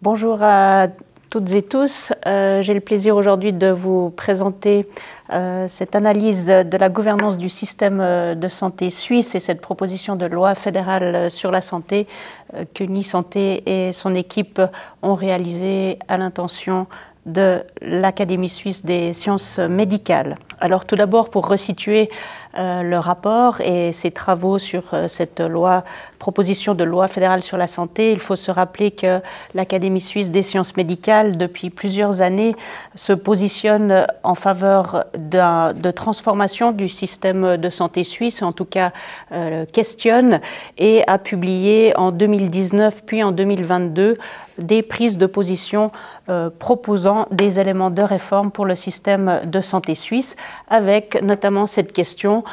Bonjour à toutes et tous. J'ai le plaisir aujourd'hui de vous présenter cette analyse de la gouvernance du système de santé suisse et cette proposition de loi fédérale sur la santé qu'Unisanté et son équipe ont réalisée à l'intention de l'Académie suisse des sciences médicales. Alors tout d'abord, pour resituer le rapport et ses travaux sur cette proposition de loi fédérale sur la santé, il faut se rappeler que l'Académie suisse des sciences médicales, depuis plusieurs années, se positionne en faveur de transformation du système de santé suisse, en tout cas questionne, et a publié en 2019 puis en 2022 des prises de position proposant des éléments de réforme pour le système de santé suisse, avec notamment cette question,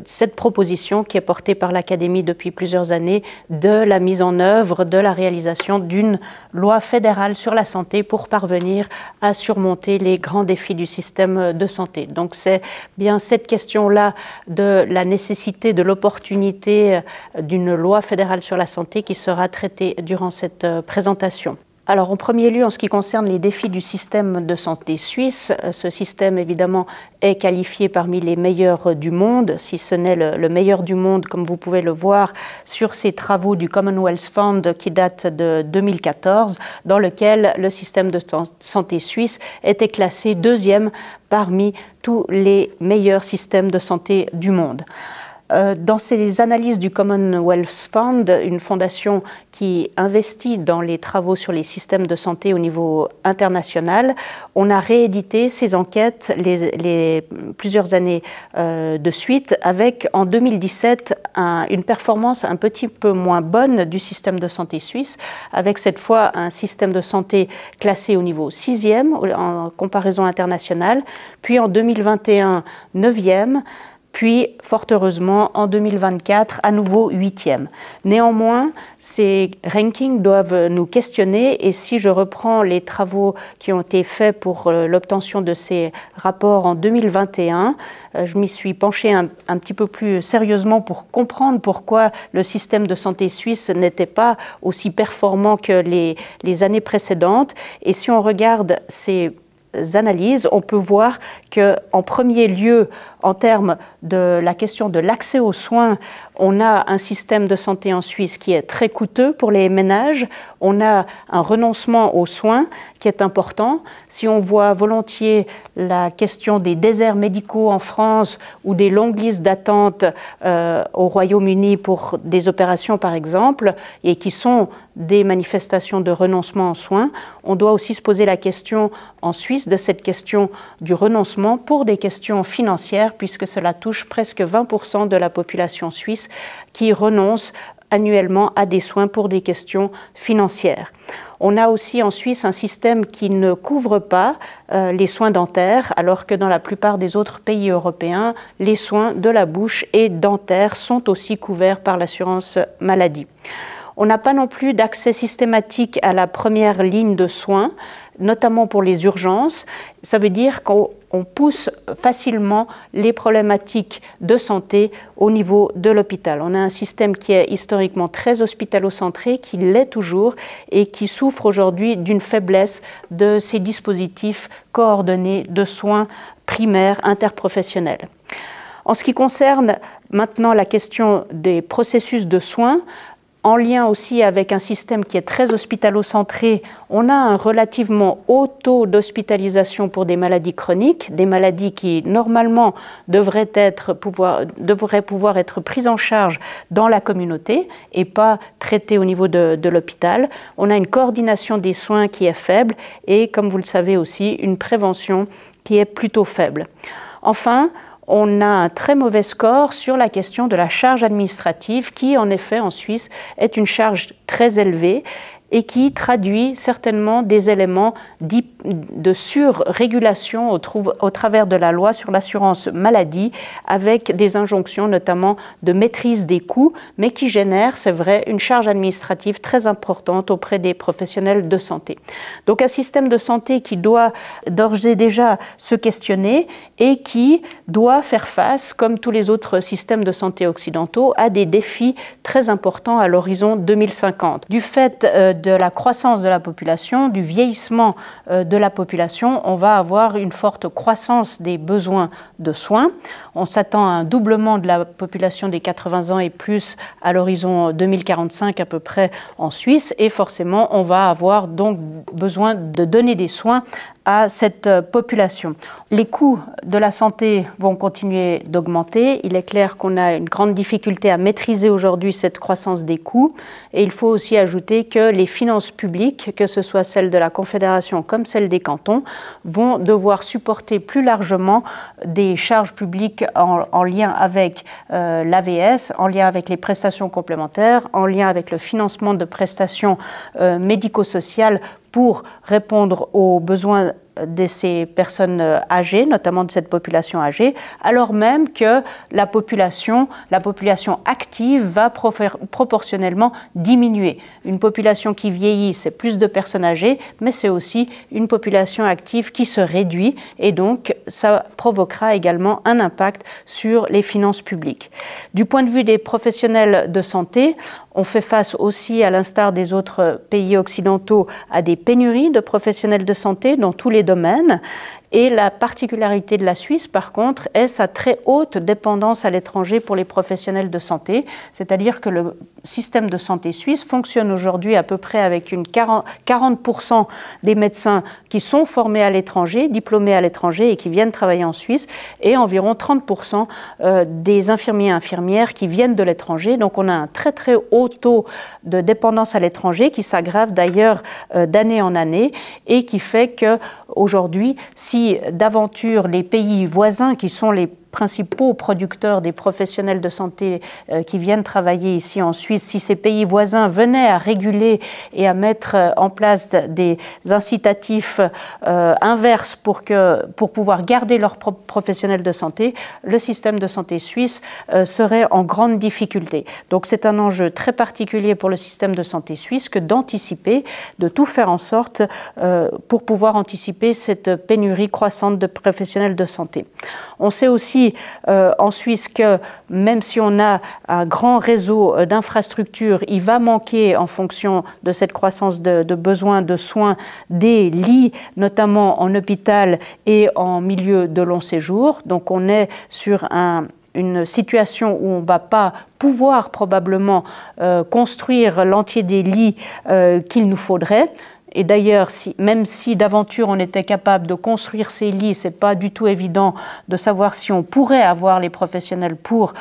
cette proposition qui est portée par l'Académie depuis plusieurs années de la mise en œuvre, de la réalisation d'une loi fédérale sur la santé pour parvenir à surmonter les grands défis du système de santé. Donc c'est bien cette question-là de la nécessité, de l'opportunité d'une loi fédérale sur la santé qui sera traitée durant cette présentation. Alors, en premier lieu, en ce qui concerne les défis du système de santé suisse, ce système, évidemment, est qualifié parmi les meilleurs du monde, si ce n'est le meilleur du monde, comme vous pouvez le voir sur ces travaux du Commonwealth Fund qui datent de 2014, dans lequel le système de santé suisse était classé deuxième parmi tous les meilleurs systèmes de santé du monde. Dans ces analyses du Commonwealth Fund, une fondation qui investit dans les travaux sur les systèmes de santé au niveau international, on a réédité ces enquêtes plusieurs années de suite avec, en 2017, une performance un petit peu moins bonne du système de santé suisse, avec cette fois un système de santé classé au niveau 6e en comparaison internationale, puis en 2021, 9e, puis, fort heureusement, en 2024, à nouveau 8e. Néanmoins, ces rankings doivent nous questionner et si je reprends les travaux qui ont été faits pour l'obtention de ces rapports en 2021, je m'y suis penchée un petit peu plus sérieusement pour comprendre pourquoi le système de santé suisse n'était pas aussi performant que les années précédentes. Et si on regarde ces analyses, on peut voir qu'en premier lieu, en termes de la question de l'accès aux soins, on a un système de santé en Suisse qui est très coûteux pour les ménages, on a un renoncement aux soins qui est important. Si on voit volontiers la question des déserts médicaux en France ou des longues listes d'attente au Royaume-Uni pour des opérations par exemple, et qui sont des manifestations de renoncement aux soins, on doit aussi se poser la question en Suisse de cette question du renoncement pour des questions financières, puisque cela touche presque 20% de la population suisse qui renonce annuellement à des soins pour des questions financières. On a aussi en Suisse un système qui ne couvre pas les soins dentaires, alors que dans la plupart des autres pays européens, les soins de la bouche et dentaires sont aussi couverts par l'assurance maladie. On n'a pas non plus d'accès systématique à la première ligne de soins, notamment pour les urgences. Ça veut dire qu'on pousse facilement les problématiques de santé au niveau de l'hôpital. On a un système qui est historiquement très hospitalo-centré, qui l'est toujours et qui souffre aujourd'hui d'une faiblesse de ces dispositifs coordonnés de soins primaires interprofessionnels. En ce qui concerne maintenant la question des processus de soins, en lien aussi avec un système qui est très hospitalo-centré, on a un relativement haut taux d'hospitalisation pour des maladies chroniques, des maladies qui normalement devraient pouvoir être prises en charge dans la communauté et pas traitées au niveau de l'hôpital. On a une coordination des soins qui est faible et, comme vous le savez aussi, une prévention qui est plutôt faible. Enfin, on a un très mauvais score sur la question de la charge administrative qui, en effet, en Suisse, est une charge très élevée et qui traduit certainement des éléments de surrégulation au travers de la loi sur l'assurance maladie, avec des injonctions notamment de maîtrise des coûts, mais qui génère, c'est vrai, une charge administrative très importante auprès des professionnels de santé. Donc un système de santé qui doit d'ores et déjà se questionner et qui doit faire face, comme tous les autres systèmes de santé occidentaux, à des défis très importants à l'horizon 2050. Du fait de la croissance de la population, du vieillissement de la population, on va avoir une forte croissance des besoins de soins. On s'attend à un doublement de la population des 80 ans et plus à l'horizon 2045 à peu près en Suisse, et forcément on va avoir donc besoin de donner des soins à cette population. Les coûts de la santé vont continuer d'augmenter. Il est clair qu'on a une grande difficulté à maîtriser aujourd'hui cette croissance des coûts, et il faut aussi ajouter que les finances publiques, que ce soit celles de la Confédération comme celles des cantons, vont devoir supporter plus largement des charges publiques en lien avec l'AVS, en lien avec les prestations complémentaires, en lien avec le financement de prestations médico-sociales pour répondre aux besoins de ces personnes âgées, notamment de cette population âgée, alors même que la population active va proportionnellement diminuer. Une population qui vieillit, c'est plus de personnes âgées, mais c'est aussi une population active qui se réduit, et donc ça provoquera également un impact sur les finances publiques. Du point de vue des professionnels de santé, on fait face aussi, à l'instar des autres pays occidentaux, à des pénuries de professionnels de santé dans tous les domaines. Et la particularité de la Suisse, par contre, est sa très haute dépendance à l'étranger pour les professionnels de santé. C'est-à-dire que le système de santé suisse fonctionne aujourd'hui à peu près avec 40% des médecins qui sont formés à l'étranger, diplômés à l'étranger et qui viennent travailler en Suisse, et environ 30% des infirmiers et infirmières qui viennent de l'étranger. Donc on a un très très haut taux de dépendance à l'étranger qui s'aggrave d'ailleurs d'année en année, et qui fait qu'aujourd'hui, si d'aventure les pays voisins, qui sont les principaux producteurs des professionnels de santé qui viennent travailler ici en Suisse, si ces pays voisins venaient à réguler et à mettre en place des incitatifs inverses pour pouvoir garder leurs professionnels de santé, le système de santé suisse serait en grande difficulté. Donc c'est un enjeu très particulier pour le système de santé suisse que d'anticiper, de tout faire en sorte pour pouvoir anticiper cette pénurie croissante de professionnels de santé. On sait aussi en Suisse que même si on a un grand réseau d'infrastructures, il va manquer, en fonction de cette croissance de besoins de soins, des lits, notamment en hôpital et en milieu de long séjour. Donc on est sur une situation où on ne va pas pouvoir probablement construire l'entier des lits qu'il nous faudrait. Et d'ailleurs, même si d'aventure on était capable de construire ces lits, ce n'est pas du tout évident de savoir si on pourrait avoir les professionnels pour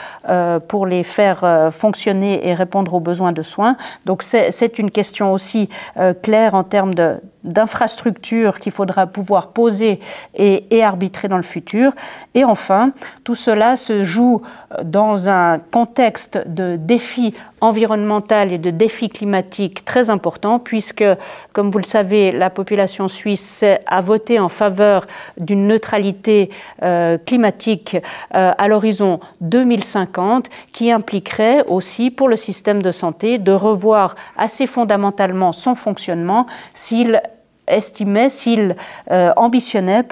les faire fonctionner et répondre aux besoins de soins. Donc c'est une question aussi claire en termes d'infrastructures qu'il faudra pouvoir poser et arbitrer dans le futur. Et enfin, tout cela se joue dans un contexte de défis environnementaux et de défis climatiques très importants, puisque, comme vous le savez, la population suisse a voté en faveur d'une neutralité climatique à l'horizon 2050, qui impliquerait aussi pour le système de santé de revoir assez fondamentalement son fonctionnement s'il ambitionnait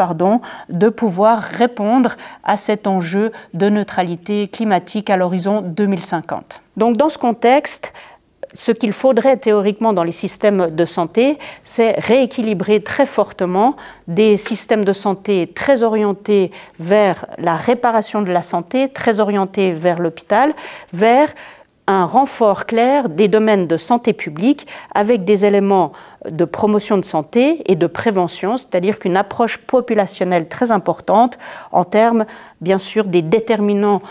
de pouvoir répondre à cet enjeu de neutralité climatique à l'horizon 2050. Donc dans ce contexte, ce qu'il faudrait théoriquement dans les systèmes de santé, c'est rééquilibrer très fortement des systèmes de santé très orientés vers la réparation de la santé, très orientés vers l'hôpital, vers un renfort clair des domaines de santé publique avec des éléments de promotion de santé et de prévention, c'est-à-dire qu'une approche populationnelle très importante en termes, bien sûr, des déterminants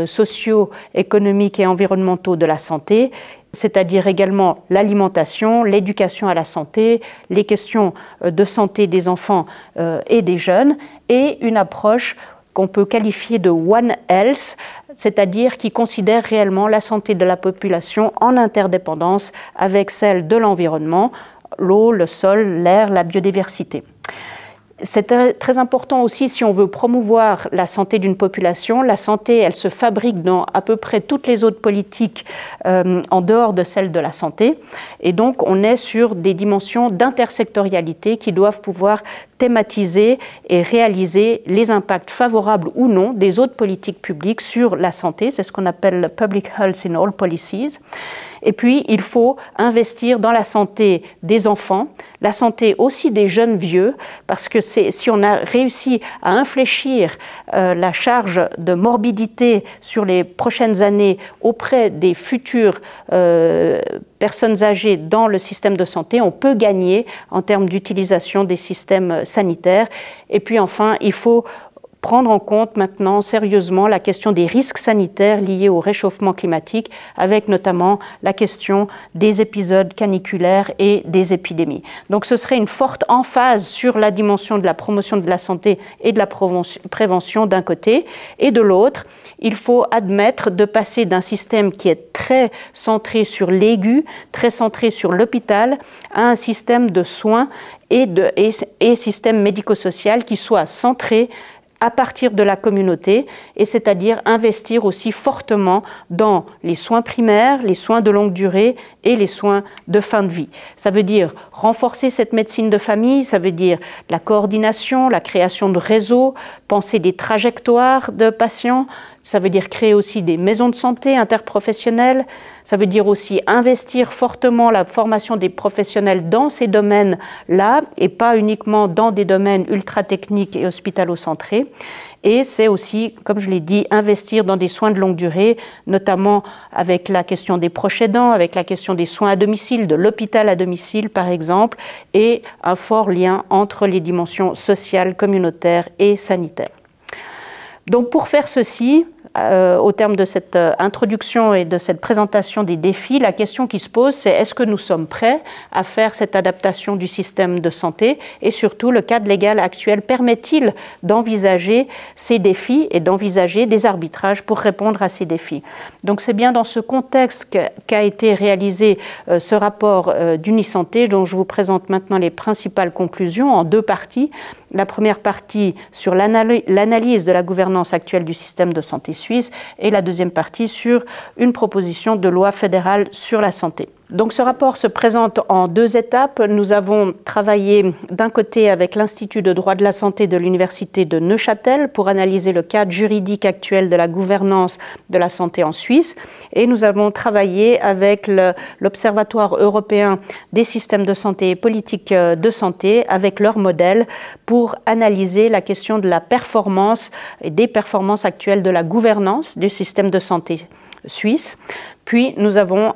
sociaux, économiques et environnementaux de la santé, c'est-à-dire également l'alimentation, l'éducation à la santé, les questions de santé des enfants et des jeunes, et une approche qu'on peut qualifier de One Health, c'est-à-dire qui considère réellement la santé de la population en interdépendance avec celle de l'environnement, l'eau, le sol, l'air, la biodiversité. C'est très important aussi si on veut promouvoir la santé d'une population. La santé, elle se fabrique dans à peu près toutes les autres politiques en dehors de celle de la santé. Et donc, on est sur des dimensions d'intersectorialité qui doivent pouvoir thématiser et réaliser les impacts favorables ou non des autres politiques publiques sur la santé. C'est ce qu'on appelle le Public Health in All Policies. Et puis, il faut investir dans la santé des enfants, la santé aussi des jeunes vieux, parce que si on a réussi à infléchir la charge de morbidité sur les prochaines années auprès des futures personnes âgées dans le système de santé, on peut gagner en termes d'utilisation des systèmes sanitaires. Et puis enfin, il faut prendre en compte maintenant sérieusement la question des risques sanitaires liés au réchauffement climatique, avec notamment la question des épisodes caniculaires et des épidémies. Donc ce serait une forte emphase sur la dimension de la promotion de la santé et de la prévention d'un côté, et de l'autre, il faut admettre de passer d'un système qui est très centré sur l'aigu, très centré sur l'hôpital, à un système de soins et système médico-social qui soit centré à partir de la communauté, et c'est-à-dire investir aussi fortement dans les soins primaires, les soins de longue durée et les soins de fin de vie. Ça veut dire renforcer cette médecine de famille, ça veut dire la coordination, la création de réseaux, penser des trajectoires de patients, ça veut dire créer aussi des maisons de santé interprofessionnelles, ça veut dire aussi investir fortement la formation des professionnels dans ces domaines-là et pas uniquement dans des domaines ultra techniques et hospitalo-centrés. Et c'est aussi, comme je l'ai dit, investir dans des soins de longue durée, notamment avec la question des proches aidants, avec la question des soins à domicile, de l'hôpital à domicile par exemple, et un fort lien entre les dimensions sociales, communautaires et sanitaires. Donc pour faire ceci, au terme de cette introduction et de cette présentation des défis, la question qui se pose, c'est est-ce que nous sommes prêts à faire cette adaptation du système de santé, et surtout le cadre légal actuel permet-il d'envisager ces défis et d'envisager des arbitrages pour répondre à ces défis. Donc c'est bien dans ce contexte qu'a été réalisé ce rapport d'Unisanté, dont je vous présente maintenant les principales conclusions en deux parties. La première partie sur l'analyse de la gouvernance actuelle du système de santé suisse, et la deuxième partie sur une proposition de loi fédérale sur la santé. Donc ce rapport se présente en deux étapes. Nous avons travaillé d'un côté avec l'Institut de droit de la santé de l'Université de Neuchâtel pour analyser le cadre juridique actuel de la gouvernance de la santé en Suisse, et nous avons travaillé avec l'Observatoire européen des systèmes de santé et politiques de santé avec leur modèle pour analyser la question de la performance et des performances actuelles de la gouvernance du système de santé suisse. Puis nous avons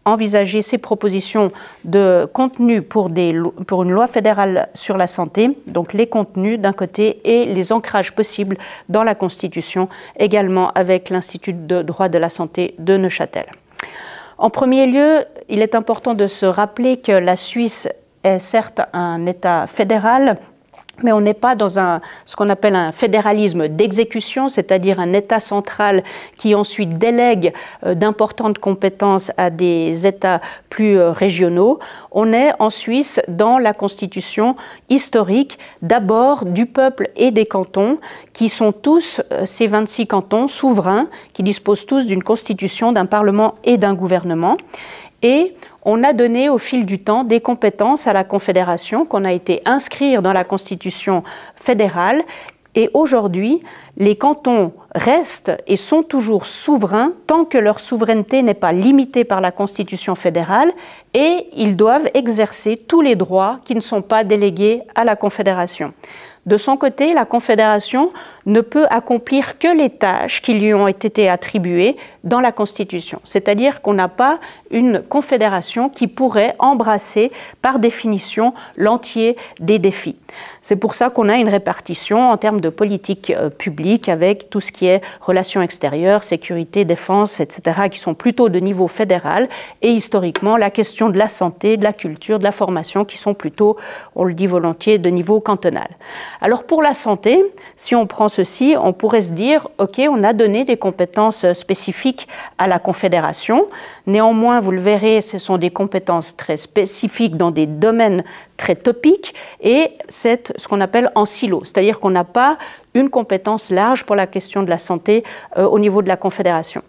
envisager ces propositions de contenu pour une loi fédérale sur la santé, donc les contenus d'un côté et les ancrages possibles dans la Constitution, également avec l'Institut de droit de la santé de Neuchâtel. En premier lieu, il est important de se rappeler que la Suisse est certes un État fédéral, mais on n'est pas dans ce qu'on appelle un fédéralisme d'exécution, c'est-à-dire un État central qui ensuite délègue d'importantes compétences à des États plus régionaux. On est en Suisse dans la constitution historique, d'abord du peuple et des cantons, qui sont tous, ces 26 cantons, souverains, qui disposent tous d'une constitution, d'un parlement et d'un gouvernement. Et on a donné au fil du temps des compétences à la Confédération qu'on a été inscrire dans la Constitution fédérale. Et aujourd'hui, les cantons restent et sont toujours souverains tant que leur souveraineté n'est pas limitée par la Constitution fédérale, et ils doivent exercer tous les droits qui ne sont pas délégués à la Confédération. De son côté, la Confédération ne peut accomplir que les tâches qui lui ont été attribuées dans la Constitution. C'est-à-dire qu'on n'a pas une confédération qui pourrait embrasser par définition l'entier des défis. C'est pour ça qu'on a une répartition en termes de politique publique avec tout ce qui est relations extérieures, sécurité, défense, etc., qui sont plutôt de niveau fédéral, et historiquement la question de la santé, de la culture, de la formation qui sont plutôt, on le dit volontiers, de niveau cantonal. Alors pour la santé, si on prend ceci, on pourrait se dire, ok, on a donné des compétences spécifiques à la Confédération. Néanmoins, vous le verrez, ce sont des compétences très spécifiques dans des domaines très topiques, et c'est ce qu'on appelle en silo, c'est-à-dire qu'on n'a pas une compétence large pour la question de la santé au niveau de la Confédération.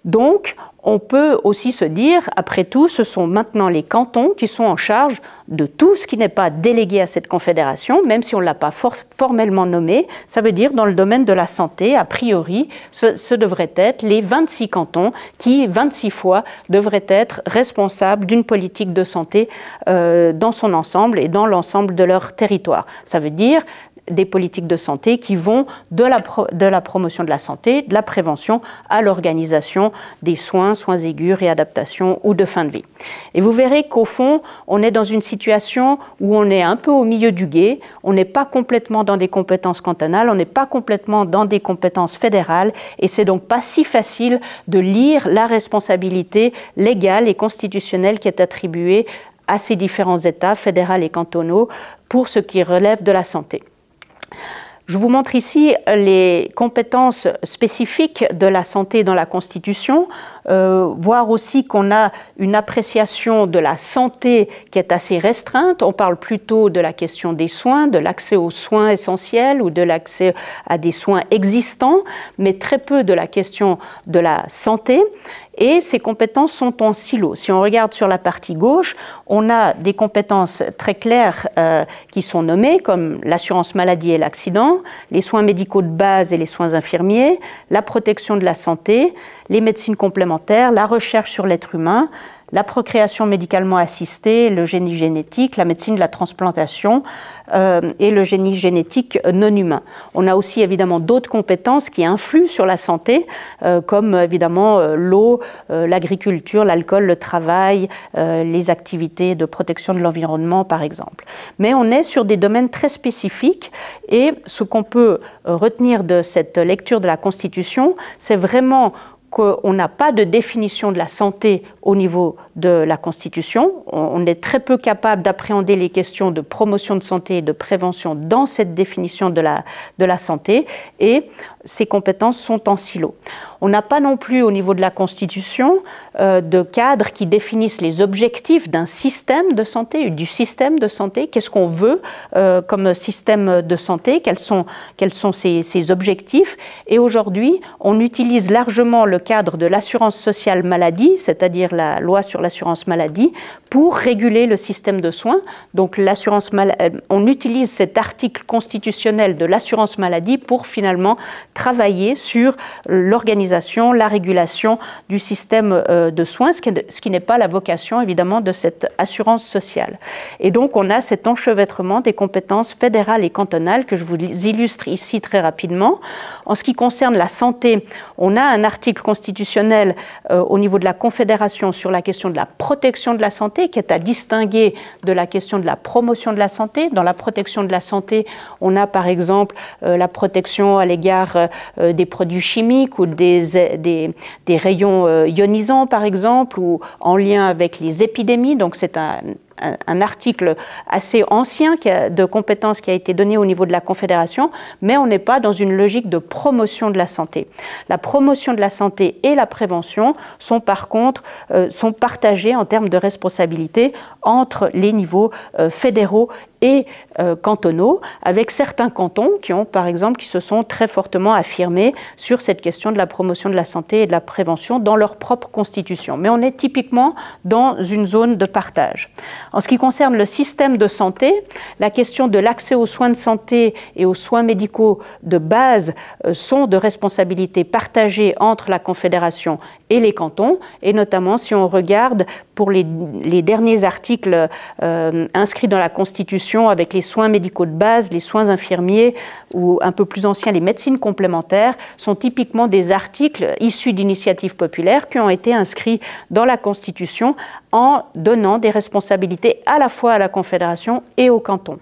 Donc, on peut aussi se dire, après tout, ce sont maintenant les cantons qui sont en charge de tout ce qui n'est pas délégué à cette confédération, même si on ne l'a pas formellement nommé. Ça veut dire, dans le domaine de la santé, a priori, ce devraient être les 26 cantons qui, 26 fois, devraient être responsables d'une politique de santé dans son ensemble et dans l'ensemble de leur territoire. Ça veut dire des politiques de santé qui vont de la promotion de la santé, de la prévention à l'organisation des soins, soins aigus, réadaptation ou de fin de vie. Et vous verrez qu'au fond, on est dans une situation où on est un peu au milieu du gué, on n'est pas complètement dans des compétences cantonales, on n'est pas complètement dans des compétences fédérales, et c'est donc pas si facile de lire la responsabilité légale et constitutionnelle qui est attribuée à ces différents États, fédéraux et cantonaux, pour ce qui relève de la santé. Je vous montre ici les compétences spécifiques de la santé dans la Constitution, voir aussi qu'on a une appréciation de la santé qui est assez restreinte. On parle plutôt de la question des soins, de l'accès aux soins essentiels ou de l'accès à des soins existants, mais très peu de la question de la santé. Et ces compétences sont en silo. Si on regarde sur la partie gauche, on a des compétences très claires qui sont nommées, comme l'assurance maladie et l'accident, les soins médicaux de base et les soins infirmiers, la protection de la santé, les médecines complémentaires, la recherche sur l'être humain, la procréation médicalement assistée, le génie génétique, la médecine de la transplantation et le génie génétique non humain. On a aussi évidemment d'autres compétences qui influent sur la santé, comme évidemment l'eau, l'agriculture, l'alcool, le travail, les activités de protection de l'environnement par exemple. Mais on est sur des domaines très spécifiques et ce qu'on peut retenir de cette lecture de la Constitution, c'est vraiment qu'on n'a pas de définition de la santé au niveau de la Constitution. On est très peu capable d'appréhender les questions de promotion de santé et de prévention dans cette définition de la santé, et ces compétences sont en silo. On n'a pas non plus au niveau de la Constitution de cadres qui définissent les objectifs d'un système de santé, du système de santé. Qu'est-ce qu'on veut comme système de santé? Quels sont ses objectifs? Et aujourd'hui, on utilise largement le cadre de l'assurance sociale maladie, c'est-à-dire la loi sur l'assurance maladie, pour réguler le système de soins. Donc on utilise cet article constitutionnel de l'assurance maladie pour finalement travailler sur l'organisation, la régulation du système de soins, ce qui n'est pas la vocation évidemment de cette assurance sociale. Et donc on a cet enchevêtrement des compétences fédérales et cantonales que je vous illustre ici très rapidement. En ce qui concerne la santé, on a un article constitutionnel au niveau de la Confédération sur la question de la protection de la santé qui est à distinguer de la question de la promotion de la santé. Dans la protection de la santé, on a par exemple la protection à l'égard des produits chimiques ou des rayons ionisants par exemple, ou en lien avec les épidémies. Donc c'est un article assez ancien de compétences qui a été donné au niveau de la Confédération, mais on n'est pas dans une logique de promotion de la santé. La promotion de la santé et la prévention sont par contre sont partagées en termes de responsabilité entre les niveaux fédéraux et cantonaux, avec certains cantons qui se sont très fortement affirmés sur cette question de la promotion de la santé et de la prévention dans leur propre constitution. Mais on est typiquement dans une zone de partage. En ce qui concerne le système de santé, la question de l'accès aux soins de santé et aux soins médicaux de base sont de responsabilité partagée entre la Confédération et les cantons, et notamment si on regarde pour les derniers articles inscrits dans la Constitution avec les soins médicaux de base, les soins infirmiers ou un peu plus anciens les médecines complémentaires, sont typiquement des articles issus d'initiatives populaires qui ont été inscrits dans la Constitution en donnant des responsabilités à la fois à la Confédération et aux cantons.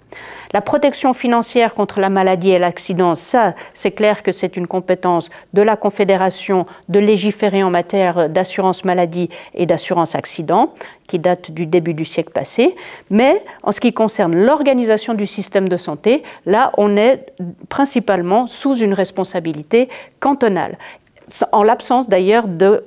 La protection financière contre la maladie et l'accident, ça, c'est clair que c'est une compétence de la Confédération de légiférer en matière d'assurance maladie et d'assurance accident, qui date du début du siècle passé. Mais en ce qui concerne l'organisation du système de santé, là, on est principalement sous une responsabilité cantonale. en l'absence d'ailleurs de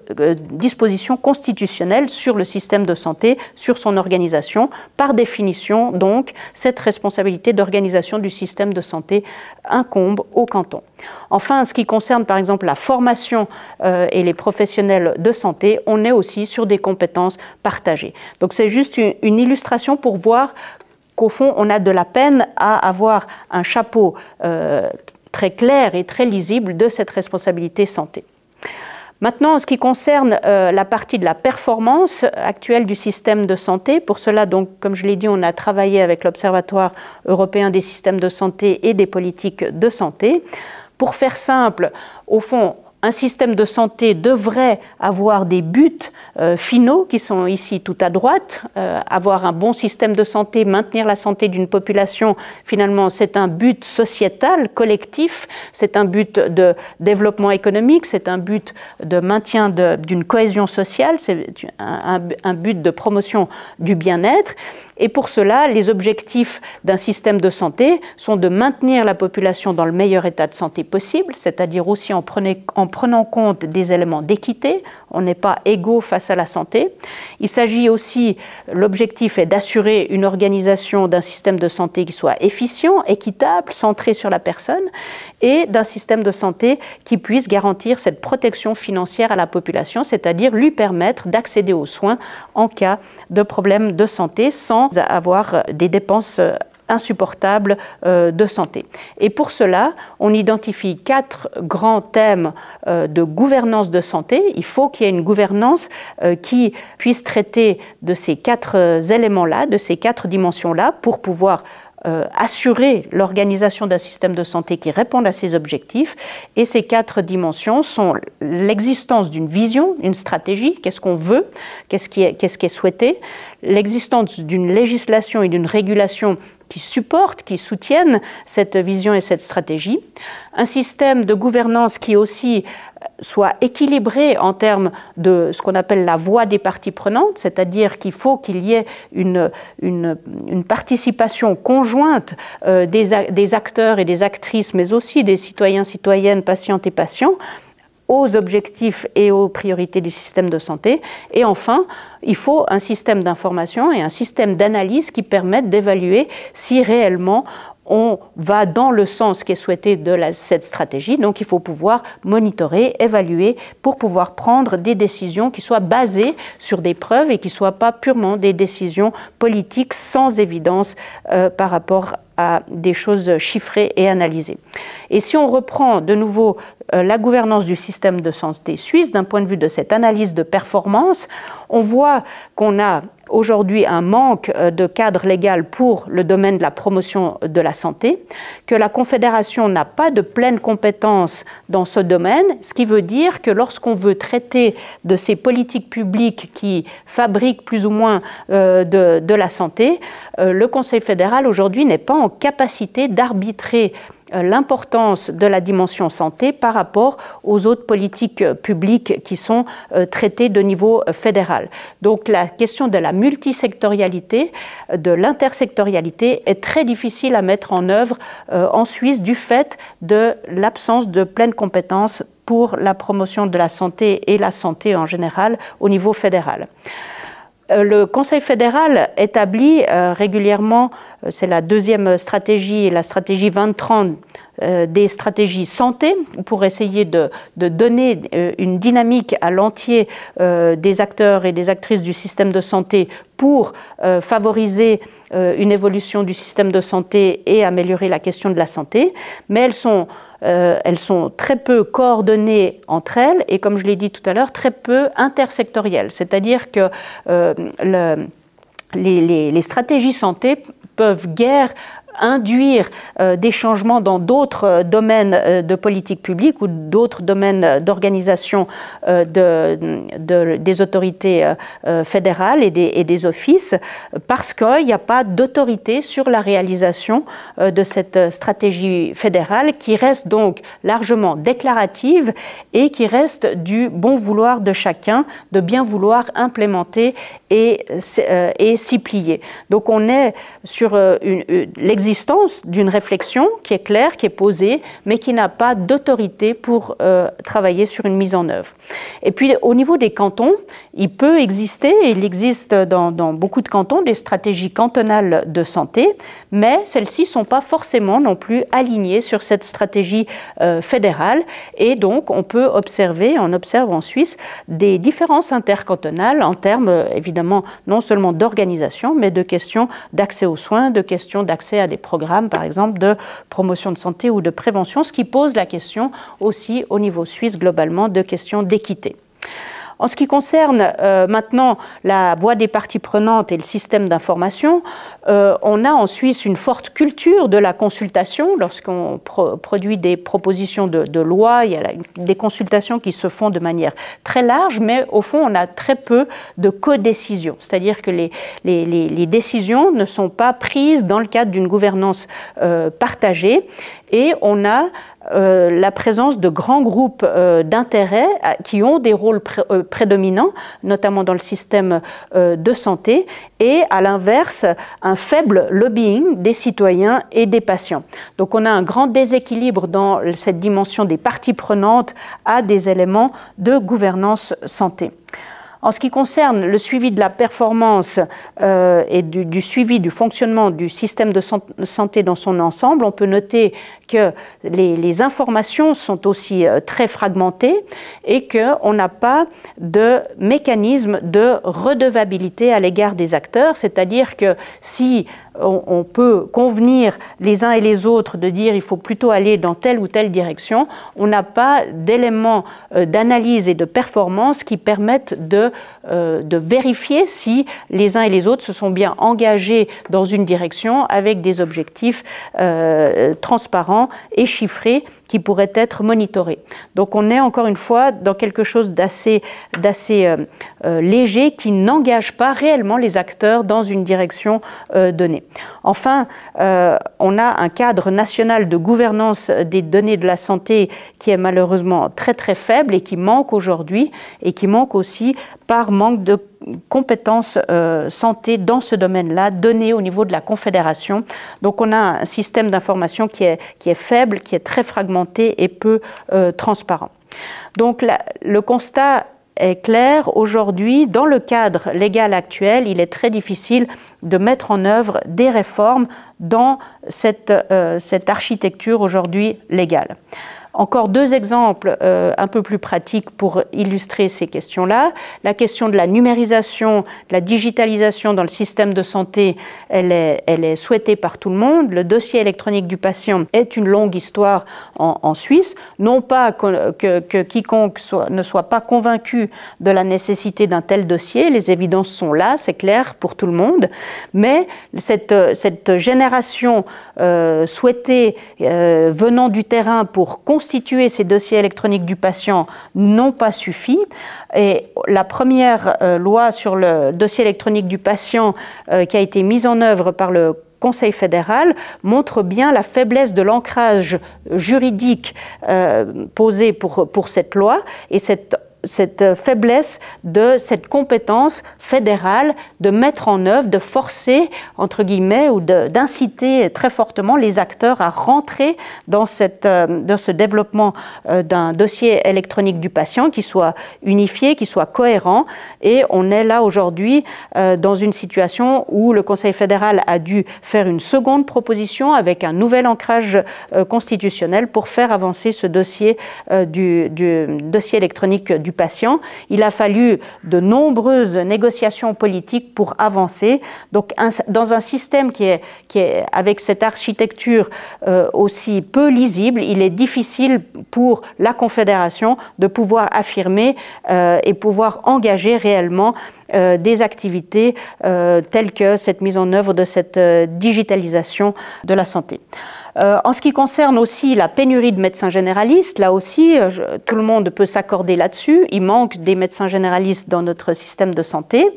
dispositions constitutionnelles sur le système de santé, sur son organisation. Par définition, donc, cette responsabilité d'organisation du système de santé incombe au canton. Enfin, en ce qui concerne par exemple la formation et les professionnels de santé, on est aussi sur des compétences partagées. Donc c'est juste une illustration pour voir qu'au fond, on a de la peine à avoir un chapeau très clair et très lisible de cette responsabilité santé. Maintenant, en ce qui concerne la partie de la performance actuelle du système de santé, pour cela, donc, comme je l'ai dit, on a travaillé avec l'Observatoire européen des systèmes de santé et des politiques de santé. Pour faire simple, au fond, un système de santé devrait avoir des buts finaux qui sont ici tout à droite. Avoir un bon système de santé, maintenir la santé d'une population, finalement, c'est un but sociétal, collectif, c'est un but de développement économique, c'est un but de maintien d'une cohésion sociale, c'est un but de promotion du bien-être. Et pour cela, les objectifs d'un système de santé sont de maintenir la population dans le meilleur état de santé possible, c'est-à-dire aussi en prenant compte des éléments d'équité. On n'est pas égaux face à la santé. Il s'agit aussi, l'objectif est d'assurer une organisation d'un système de santé qui soit efficient, équitable, centré sur la personne, et d'un système de santé qui puisse garantir cette protection financière à la population, c'est-à-dire lui permettre d'accéder aux soins en cas de problème de santé sans avoir des dépenses insupportables de santé. Et pour cela, on identifie 4 grands thèmes de gouvernance de santé. Il faut qu'il y ait une gouvernance qui puisse traiter de ces 4 éléments-là, de ces 4 dimensions-là, pour pouvoir assurer l'organisation d'un système de santé qui réponde à ces objectifs. Et ces 4 dimensions sont l'existence d'une vision, une stratégie, qu'est-ce qu'on veut, qu'est-ce qui est souhaité, l'existence d'une législation et d'une régulation qui supportent, qui soutiennent cette vision et cette stratégie, un système de gouvernance qui aussi soit équilibré en termes de ce qu'on appelle la voix des parties prenantes, c'est-à-dire qu'il faut qu'il y ait une participation conjointe des acteurs et des actrices, mais aussi des citoyens, citoyennes, patientes et patients, aux objectifs et aux priorités du système de santé. Et enfin, il faut un système d'information et un système d'analyse qui permettent d'évaluer si réellement on va dans le sens qui est souhaité de cette stratégie. Donc il faut pouvoir monitorer, évaluer pour pouvoir prendre des décisions qui soient basées sur des preuves et qui ne soient pas purement des décisions politiques sans évidence par rapport à des choses chiffrées et analysées. Et si on reprend de nouveau la gouvernance du système de santé suisse d'un point de vue de cette analyse de performance, on voit qu'on a aujourd'hui un manque de cadre légal pour le domaine de la promotion de la santé, que la Confédération n'a pas de pleine compétence dans ce domaine, ce qui veut dire que lorsqu'on veut traiter de ces politiques publiques qui fabriquent plus ou moins de la santé, le Conseil fédéral aujourd'hui n'est pas en capacité d'arbitrer l'importance de la dimension santé par rapport aux autres politiques publiques qui sont traitées de niveau fédéral. Donc la question de la multisectorialité, de l'intersectorialité est très difficile à mettre en œuvre en Suisse du fait de l'absence de pleine compétence pour la promotion de la santé et la santé en général au niveau fédéral. Le Conseil fédéral établit régulièrement, c'est la deuxième stratégie, la stratégie 2030, des stratégies santé pour essayer de donner une dynamique à l'entier des acteurs et des actrices du système de santé pour favoriser une évolution du système de santé et améliorer la question de la santé, mais elles sont très peu coordonnées entre elles et, comme je l'ai dit tout à l'heure, très peu intersectorielles. C'est-à-dire que les stratégies santé peuvent guère induire des changements dans d'autres domaines de politique publique ou d'autres domaines d'organisation des autorités fédérales et des offices, parce qu'il n'y a pas d'autorité sur la réalisation de cette stratégie fédérale qui reste donc largement déclarative et qui reste du bon vouloir de chacun de bien vouloir implémenter et s'y plier. Donc on est sur l'existence l'existence d'une réflexion qui est claire, qui est posée, mais qui n'a pas d'autorité pour travailler sur une mise en œuvre. Et puis au niveau des cantons, il peut exister, et il existe dans beaucoup de cantons, des stratégies cantonales de santé, mais celles-ci ne sont pas forcément non plus alignées sur cette stratégie fédérale, et donc on peut observer, on observe en Suisse, des différences intercantonales en termes évidemment non seulement d'organisation, mais de questions d'accès aux soins, de questions d'accès à des programmes, par exemple, de promotion de santé ou de prévention, ce qui pose la question aussi au niveau suisse globalement de questions d'équité. En ce qui concerne maintenant la voix des parties prenantes et le système d'information, on a en Suisse une forte culture de la consultation. Lorsqu'on produit des propositions de loi, il y a des consultations qui se font de manière très large, mais au fond, on a très peu de codécision. C'est-à-dire que les décisions ne sont pas prises dans le cadre d'une gouvernance partagée, et on a la présence de grands groupes d'intérêt qui ont des rôles prédominants, notamment dans le système de santé, et à l'inverse, un faible lobbying des citoyens et des patients. Donc on a un grand déséquilibre dans cette dimension des parties prenantes à des éléments de gouvernance santé. En ce qui concerne le suivi de la performance et du suivi du fonctionnement du système de santé dans son ensemble, on peut noter que les informations sont aussi très fragmentées et qu'on n'a pas de mécanisme de redevabilité à l'égard des acteurs, c'est-à-dire que si on peut convenir les uns et les autres de dire il faut plutôt aller dans telle ou telle direction, on n'a pas d'éléments d'analyse et de performance qui permettent de vérifier si les uns et les autres se sont bien engagés dans une direction avec des objectifs transparents et chiffrés qui pourraient être monitorés. Donc on est encore une fois dans quelque chose d'assez léger qui n'engage pas réellement les acteurs dans une direction donnée. Enfin, on a un cadre national de gouvernance des données de la santé qui est malheureusement très très faible et qui manque aujourd'hui, et qui manque aussi par manque de compétences santé dans ce domaine-là, données au niveau de la Confédération. Donc on a un système d'information qui est faible, qui est très fragmenté et peu transparent. Donc le constat est clair. Aujourd'hui, dans le cadre légal actuel, il est très difficile de mettre en œuvre des réformes dans cette architecture aujourd'hui légale. Encore deux exemples un peu plus pratiques pour illustrer ces questions-là. La question de la numérisation, de la digitalisation dans le système de santé, elle est souhaitée par tout le monde. Le dossier électronique du patient est une longue histoire en Suisse. Non pas que quiconque ne soit pas convaincu de la nécessité d'un tel dossier, les évidences sont là, c'est clair pour tout le monde, mais cette génération souhaitée venant du terrain pour constituer ces dossiers électroniques du patient n'ont pas suffi. Et la première loi sur le dossier électronique du patient qui a été mise en œuvre par le Conseil fédéral montre bien la faiblesse de l'ancrage juridique posé pour cette loi et cette faiblesse de cette compétence fédérale de mettre en œuvre, de forcer, entre guillemets, ou d'inciter très fortement les acteurs à rentrer dans ce développement d'un dossier électronique du patient qui soit unifié, qui soit cohérent. Et on est là aujourd'hui dans une situation où le Conseil fédéral a dû faire une seconde proposition avec un nouvel ancrage constitutionnel pour faire avancer ce dossier du dossier électronique du patient. Il a fallu de nombreuses négociations politiques pour avancer. Donc, dans un système qui est avec cette architecture aussi peu lisible, il est difficile pour la Confédération de pouvoir affirmer et pouvoir engager réellement des activités telles que cette mise en œuvre de cette digitalisation de la santé. En ce qui concerne aussi la pénurie de médecins généralistes, là aussi, tout le monde peut s'accorder là-dessus. Il manque des médecins généralistes dans notre système de santé.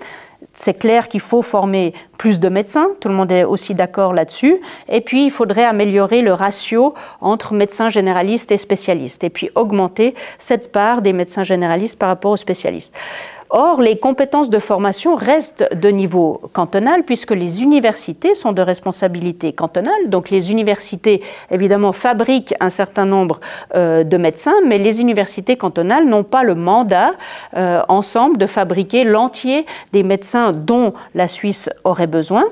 C'est clair qu'il faut former plus de médecins, tout le monde est aussi d'accord là-dessus. Et puis, il faudrait améliorer le ratio entre médecins généralistes et spécialistes. Et puis, augmenter cette part des médecins généralistes par rapport aux spécialistes. Or, les compétences de formation restent de niveau cantonal puisque les universités sont de responsabilité cantonale. Donc les universités, évidemment, fabriquent un certain nombre de médecins, mais les universités cantonales n'ont pas le mandat ensemble de fabriquer l'entier des médecins dont la Suisse aurait besoin.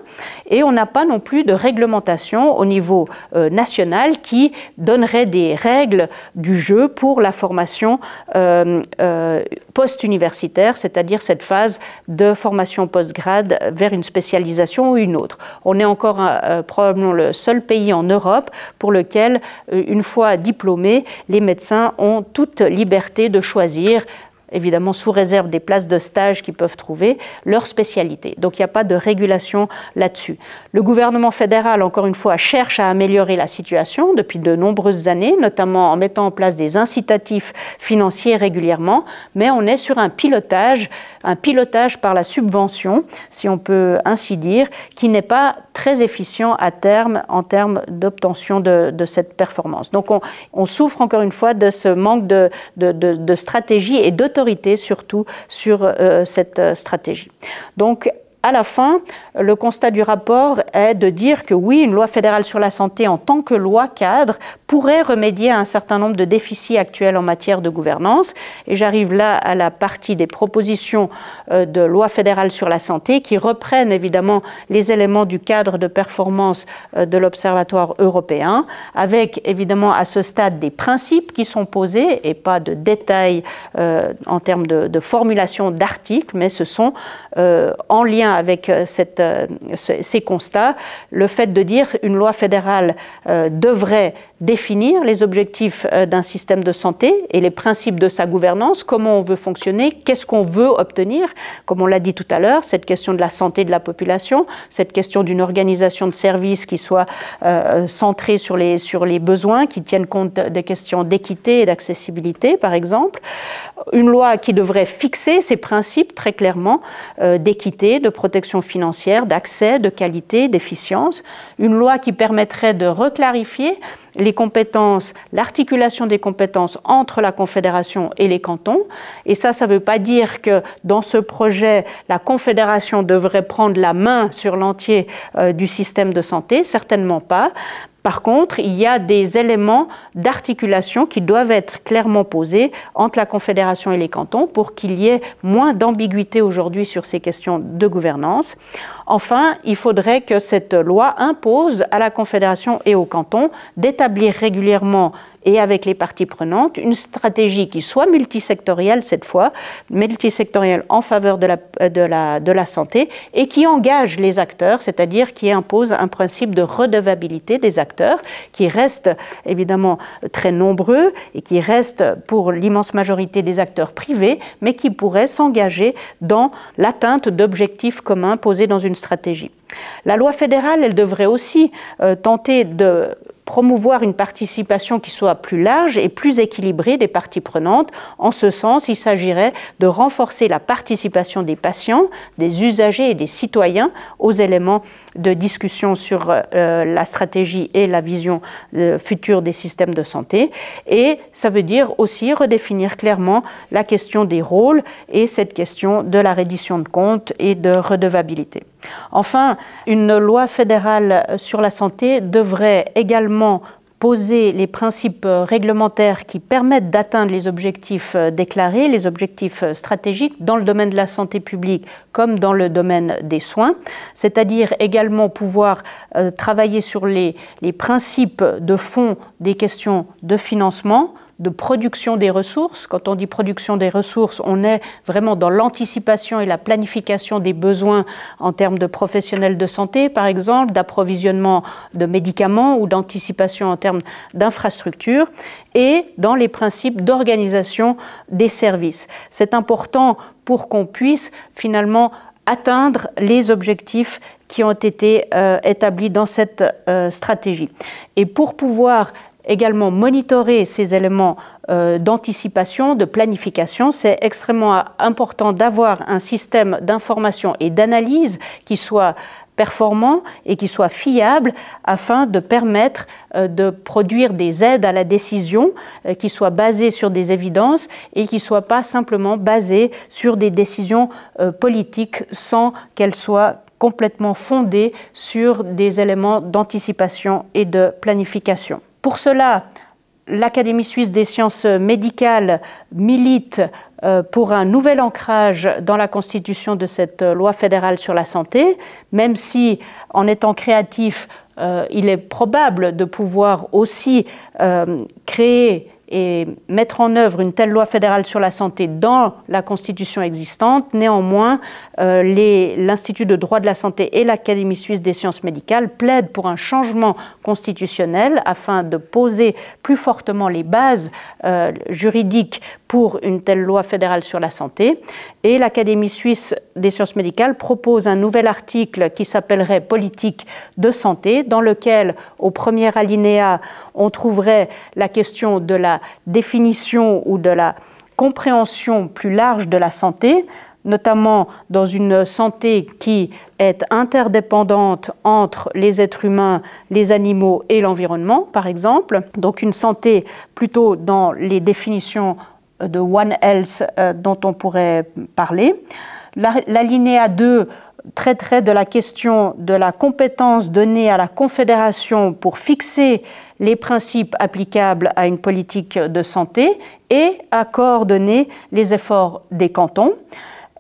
Et on n'a pas non plus de réglementation au niveau national qui donnerait des règles du jeu pour la formation post-universitaire, c'est-à-dire cette phase de formation post-grade vers une spécialisation ou une autre. On est encore probablement le seul pays en Europe pour lequel, une fois diplômés, les médecins ont toute liberté de choisir, évidemment sous réserve des places de stage qu'ils peuvent trouver, leur spécialité. Donc il n'y a pas de régulation là-dessus. Le gouvernement fédéral, encore une fois, cherche à améliorer la situation depuis de nombreuses années, notamment en mettant en place des incitatifs financiers régulièrement, mais on est sur un pilotage par la subvention, si on peut ainsi dire, qui n'est pas très efficient à terme en termes d'obtention de cette performance. Donc on souffre encore une fois de ce manque de stratégie et d'autorité surtout sur cette stratégie. Donc, à la fin, le constat du rapport est de dire que oui, une loi fédérale sur la santé en tant que loi cadre pourrait remédier à un certain nombre de déficits actuels en matière de gouvernance. Et j'arrive là à la partie des propositions de loi fédérale sur la santé qui reprennent évidemment les éléments du cadre de performance de l'Observatoire européen, avec évidemment à ce stade des principes qui sont posés et pas de détails en termes de formulation d'articles, mais ce sont en lien avec ces constats, le fait de dire qu'une loi fédérale devrait définir les objectifs d'un système de santé et les principes de sa gouvernance, comment on veut fonctionner, qu'est-ce qu'on veut obtenir, comme on l'a dit tout à l'heure, cette question de la santé de la population, cette question d'une organisation de services qui soit centrée sur les besoins, qui tienne compte des questions d'équité et d'accessibilité, par exemple. Une loi qui devrait fixer ces principes très clairement d'équité, de protection financière, d'accès, de qualité, d'efficience. Une loi qui permettrait de reclarifier les compétences, l'articulation des compétences entre la Confédération et les cantons. Et ça ne veut pas dire que dans ce projet, la Confédération devrait prendre la main sur l'entier du système de santé, certainement pas. Par contre, il y a des éléments d'articulation qui doivent être clairement posés entre la Confédération et les cantons pour qu'il y ait moins d'ambiguïté aujourd'hui sur ces questions de gouvernance. Enfin, il faudrait que cette loi impose à la Confédération et aux cantons d'établir régulièrement et avec les parties prenantes une stratégie qui soit multisectorielle cette fois, multisectorielle en faveur de la santé et qui engage les acteurs, c'est-à-dire qui impose un principe de redevabilité des acteurs qui restent évidemment très nombreux et qui restent pour l'immense majorité des acteurs privés, mais qui pourraient s'engager dans l'atteinte d'objectifs communs posés dans une stratégie. La loi fédérale, elle devrait aussi tenter de promouvoir une participation qui soit plus large et plus équilibrée des parties prenantes. En ce sens, il s'agirait de renforcer la participation des patients, des usagers et des citoyens aux éléments de discussion sur la stratégie et la vision future des systèmes de santé. Et ça veut dire aussi redéfinir clairement la question des rôles et cette question de la reddition de comptes et de redevabilité. Enfin, une loi fédérale sur la santé devrait également poser les principes réglementaires qui permettent d'atteindre les objectifs déclarés, les objectifs stratégiques dans le domaine de la santé publique comme dans le domaine des soins, c'est-à-dire également pouvoir travailler sur les principes de fond des questions de financement, de production des ressources. Quand on dit production des ressources, on est vraiment dans l'anticipation et la planification des besoins en termes de professionnels de santé, par exemple, d'approvisionnement de médicaments ou d'anticipation en termes d'infrastructures, et dans les principes d'organisation des services. C'est important pour qu'on puisse finalement atteindre les objectifs qui ont été établis dans cette stratégie. Et pour pouvoir également monitorer ces éléments d'anticipation, de planification, c'est extrêmement important d'avoir un système d'information et d'analyse qui soit performant et qui soit fiable afin de permettre de produire des aides à la décision qui soient basées sur des évidences et qui ne soient pas simplement basées sur des décisions politiques sans qu'elles soient complètement fondées sur des éléments d'anticipation et de planification. Pour cela, l'Académie suisse des sciences médicales milite pour un nouvel ancrage dans la constitution de cette loi fédérale sur la santé, même si, en étant créatif, il est probable de pouvoir aussi créer et mettre en œuvre une telle loi fédérale sur la santé dans la Constitution existante. Néanmoins, l'Institut de droit de la santé et l'Académie suisse des sciences médicales plaident pour un changement constitutionnel afin de poser plus fortement les bases juridiques pour une telle loi fédérale sur la santé. Et l'Académie suisse des sciences médicales propose un nouvel article qui s'appellerait « Politique de santé », dans lequel, au premier alinéa, on trouverait la question de la définition ou de la compréhension plus large de la santé, notamment dans une santé qui est interdépendante entre les êtres humains, les animaux et l'environnement, par exemple. Donc une santé plutôt dans les définitions de One Health dont on pourrait parler. L'alinéa 2 traiterait de la question de la compétence donnée à la Confédération pour fixer les principes applicables à une politique de santé et à coordonner les efforts des cantons.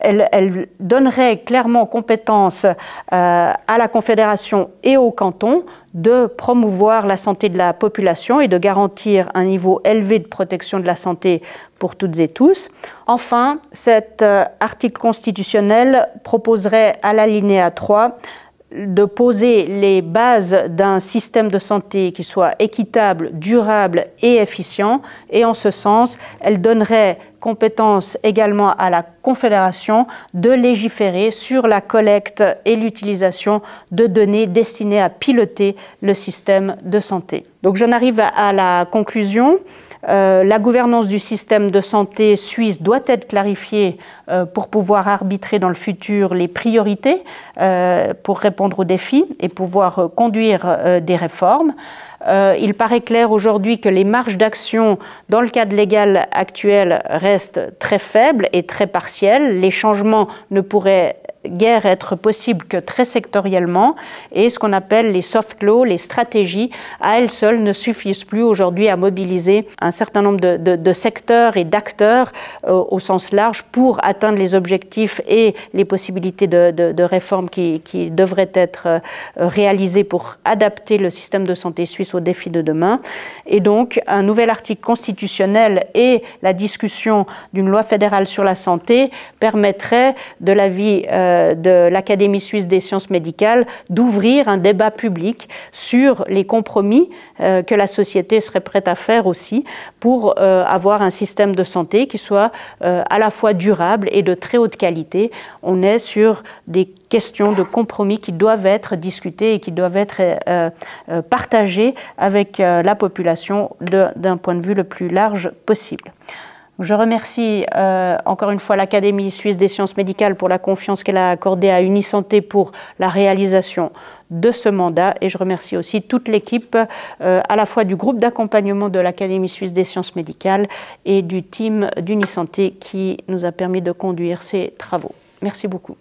Elle donnerait clairement compétence à la Confédération et aux cantons de promouvoir la santé de la population et de garantir un niveau élevé de protection de la santé pour toutes et tous. Enfin, cet article constitutionnel proposerait à l'alinéa 3 de poser les bases d'un système de santé qui soit équitable, durable et efficient. Et en ce sens, elle donnerait compétence également à la Confédération de légiférer sur la collecte et l'utilisation de données destinées à piloter le système de santé. Donc j'en arrive à la conclusion. La gouvernance du système de santé suisse doit être clarifiée pour pouvoir arbitrer dans le futur les priorités pour répondre aux défis et pouvoir conduire des réformes. Il paraît clair aujourd'hui que les marges d'action dans le cadre légal actuel restent très faibles et très partielles. Les changements ne pourraient guère être possibles que très sectoriellement, et ce qu'on appelle les soft laws, les stratégies, à elles seules ne suffisent plus aujourd'hui à mobiliser un certain nombre de secteurs et d'acteurs au sens large pour atteindre les objectifs et les possibilités de réformes qui devraient être réalisées pour adapter le système de santé suisse aux défis de demain. Et donc, un nouvel article constitutionnel et la discussion d'une loi fédérale sur la santé permettraient, de l'avis de l'Académie suisse des sciences médicales, d'ouvrir un débat public sur les compromis que la société serait prête à faire aussi pour avoir un système de santé qui soit à la fois durable et de très haute qualité. On est sur des questions de compromis qui doivent être discutées et qui doivent être partagées avec la population d'un point de vue le plus large possible. Je remercie encore une fois l'Académie suisse des sciences médicales pour la confiance qu'elle a accordée à Unisanté pour la réalisation de ce mandat, et je remercie aussi toute l'équipe à la fois du groupe d'accompagnement de l'Académie suisse des sciences médicales et du team d'Unisanté qui nous a permis de conduire ces travaux. Merci beaucoup.